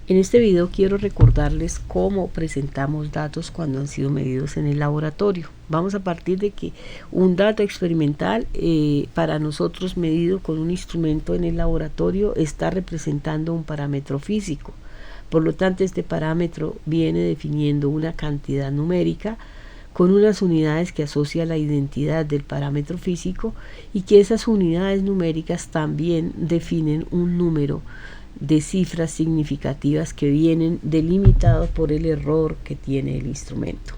En este video quiero recordarles cómo presentamos datos cuando han sido medidos en el laboratorio. Vamos a partir de que un dato experimental para nosotros medido con un instrumento en el laboratorio está representando un parámetro físico. Por lo tanto, este parámetro viene definiendo una cantidad numérica con unas unidades que asocia la identidad del parámetro físico y que esas unidades numéricas también definen un número de cifras significativas que vienen delimitados por el error que tiene el instrumento.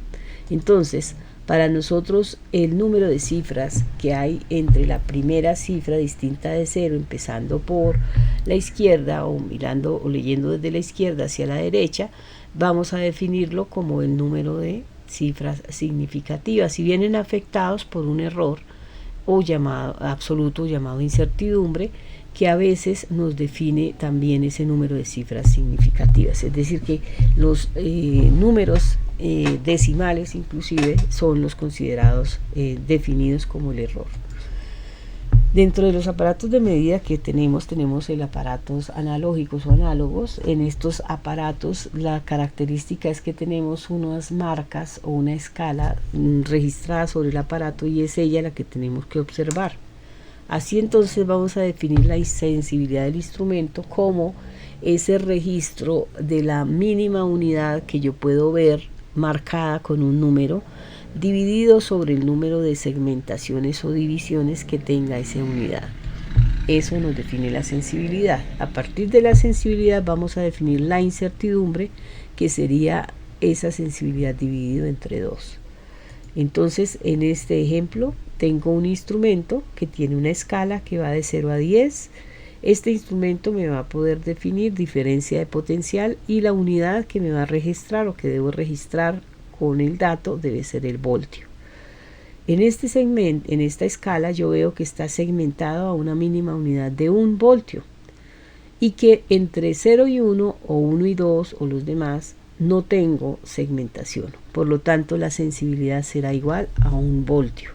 Entonces, para nosotros el número de cifras que hay entre la primera cifra distinta de 0, empezando por la izquierda o mirando o leyendo desde la izquierda hacia la derecha, vamos a definirlo como el número de cifras significativas y vienen afectados por un error o llamado absoluto, llamado incertidumbre, que a veces nos define también ese número de cifras significativas. Es decir, que los números decimales inclusive son los considerados definidos como el error. Dentro de los aparatos de medida que tenemos el aparatos analógicos o análogos. En estos aparatos la característica es que tenemos unas marcas o una escala registrada sobre el aparato y es ella la que tenemos que observar. Así entonces vamos a definir la sensibilidad del instrumento como ese registro de la mínima unidad que yo puedo ver marcada con un número dividido sobre el número de segmentaciones o divisiones que tenga esa unidad. Eso nos define la sensibilidad. A partir de la sensibilidad vamos a definir la incertidumbre, que sería esa sensibilidad dividido entre 2. Entonces, en este ejemplo tengo un instrumento que tiene una escala que va de 0 a 10. Este instrumento me va a poder definir diferencia de potencial y la unidad que me va a registrar o que debo registrar con el dato debe ser el voltio. En este segmento, en esta escala, yo veo que está segmentado a una mínima unidad de 1 voltio y que entre 0 y 1 o 1 y 2 o los demás no tengo segmentación. Por lo tanto, la sensibilidad será igual a 1 voltio.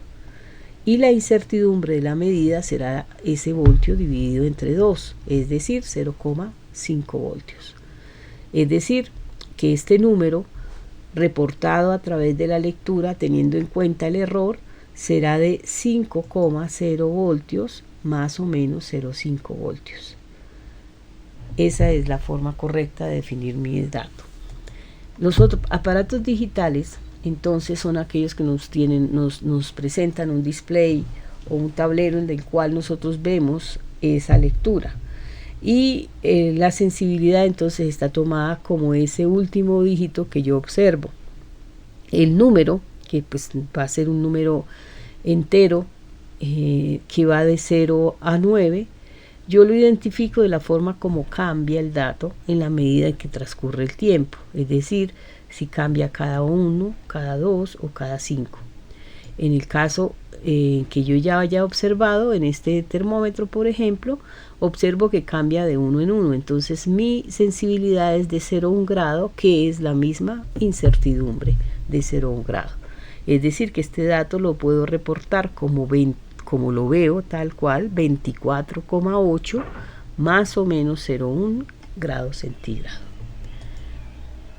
Y la incertidumbre de la medida será ese voltio dividido entre 2, es decir, 0,5 voltios. Es decir, que este número reportado a través de la lectura, teniendo en cuenta el error, será de 5,0 voltios más o menos 0,5 voltios. Esa es la forma correcta de definir mi dato. Los otros aparatos digitales entonces son aquellos que nos presentan un display o un tablero en el cual nosotros vemos esa lectura y la sensibilidad entonces está tomada como ese último dígito que yo observo. El número, que pues va a ser un número entero que va de 0 a 9, yo lo identifico de la forma como cambia el dato en la medida en que transcurre el tiempo, es decir, si cambia cada 1, cada 2 o cada 5. En el caso que yo ya haya observado, en este termómetro, por ejemplo, observo que cambia de 1 en 1. Entonces mi sensibilidad es de 0 a 1 grado, que es la misma incertidumbre de 0 a 1 grado. Es decir, que este dato lo puedo reportar como lo veo tal cual, 24,8 más o menos 0,1 grados centígrados.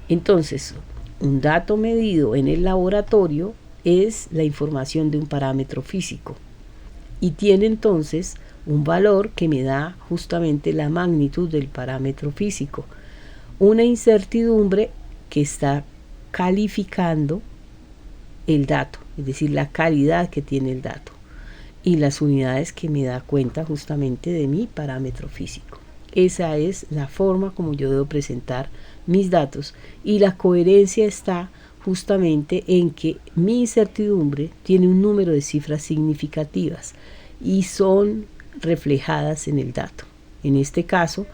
Entonces, un dato medido en el laboratorio es la información de un parámetro físico y tiene entonces un valor que me da justamente la magnitud del parámetro físico, una incertidumbre que está calificando el dato, es decir, la calidad que tiene el dato y las unidades que me da cuenta justamente de mi parámetro físico. Esa es la forma como yo debo presentar mis datos y la coherencia está justamente en que mi incertidumbre tiene un número de cifras significativas y son reflejadas en el dato. En este caso,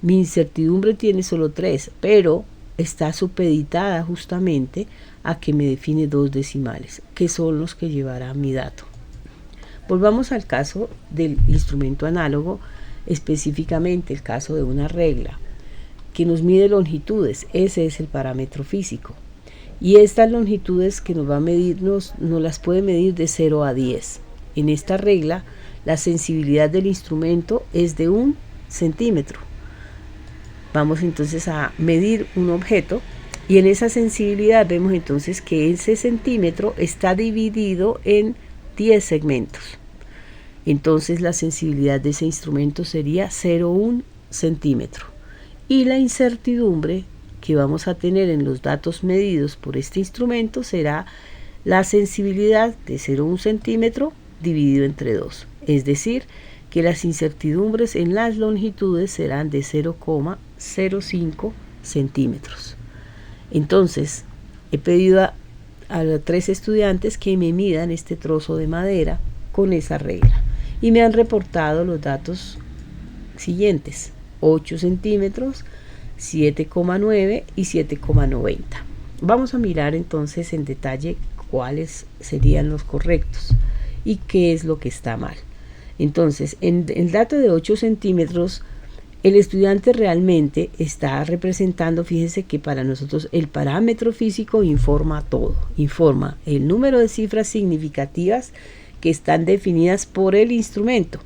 mi incertidumbre tiene solo 3, pero está supeditada justamente a que me define 2 decimales, que son los que llevará mi dato. Volvamos al caso del instrumento análogo, específicamente el caso de una regla que nos mide longitudes. Ese es el parámetro físico. Y estas longitudes que nos va a medir, nos las puede medir de 0 a 10. En esta regla, la sensibilidad del instrumento es de 1 centímetro. Vamos entonces a medir un objeto y en esa sensibilidad vemos entonces que ese centímetro está dividido en 10 segmentos. Entonces la sensibilidad de ese instrumento sería 0,1 centímetro. Y la incertidumbre que vamos a tener en los datos medidos por este instrumento será la sensibilidad de 0,1 centímetro dividido entre 2. Es decir, que las incertidumbres en las longitudes serán de 0,05 centímetros. Entonces, he pedido a 3 estudiantes que me midan este trozo de madera con esa regla y me han reportado los datos siguientes: 8 centímetros, 7,9 y 7,90. Vamos a mirar entonces en detalle cuáles serían los correctos y qué es lo que está mal. Entonces, en el dato de 8 centímetros, el estudiante realmente está representando, fíjense que para nosotros el parámetro físico informa todo, informa el número de cifras significativas que están definidas por el instrumento.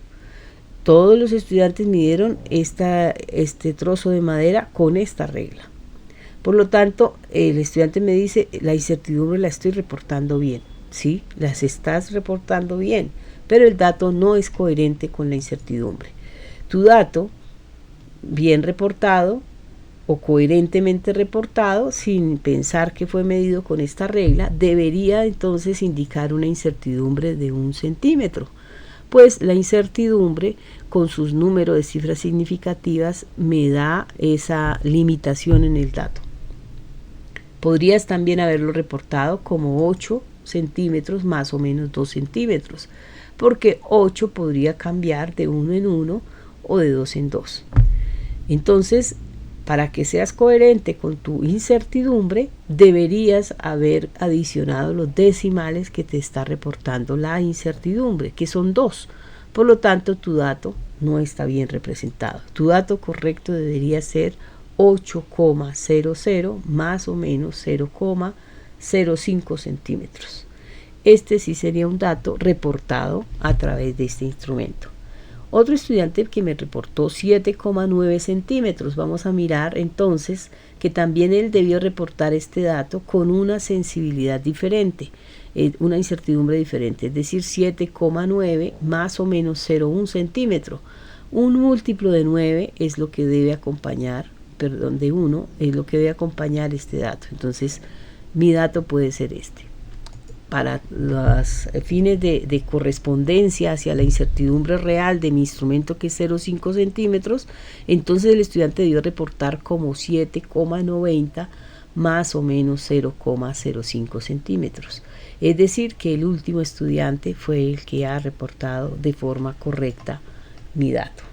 Todos los estudiantes midieron este trozo de madera con esta regla. Por lo tanto, el estudiante me dice, la incertidumbre la estoy reportando bien. Sí, las estás reportando bien, pero el dato no es coherente con la incertidumbre. Tu dato, bien reportado o coherentemente reportado, sin pensar que fue medido con esta regla, debería entonces indicar una incertidumbre de 1 centímetro. Pues la incertidumbre con sus números de cifras significativas me da esa limitación en el dato. Podrías también haberlo reportado como 8 centímetros más o menos 2 centímetros, porque 8 podría cambiar de 1 en 1 o de 2 en 2. Entonces, para que seas coherente con tu incertidumbre, deberías haber adicionado los decimales que te está reportando la incertidumbre, que son 2. Por lo tanto, tu dato no está bien representado. Tu dato correcto debería ser 8,00 más o menos 0,05 centímetros. Este sí sería un dato reportado a través de este instrumento. Otro estudiante que me reportó 7,9 centímetros. Vamos a mirar entonces que también él debió reportar este dato con una sensibilidad diferente, una incertidumbre diferente, es decir, 7,9 más o menos 0,1 centímetro. Un múltiplo de 9 es lo que debe acompañar, de 1 es lo que debe acompañar este dato. Entonces, mi dato puede ser este. Para los fines de correspondencia hacia la incertidumbre real de mi instrumento, que es 0,5 centímetros, entonces el estudiante debió reportar como 7,90 más o menos 0,05 centímetros. Es decir, que el último estudiante fue el que ha reportado de forma correcta mi dato.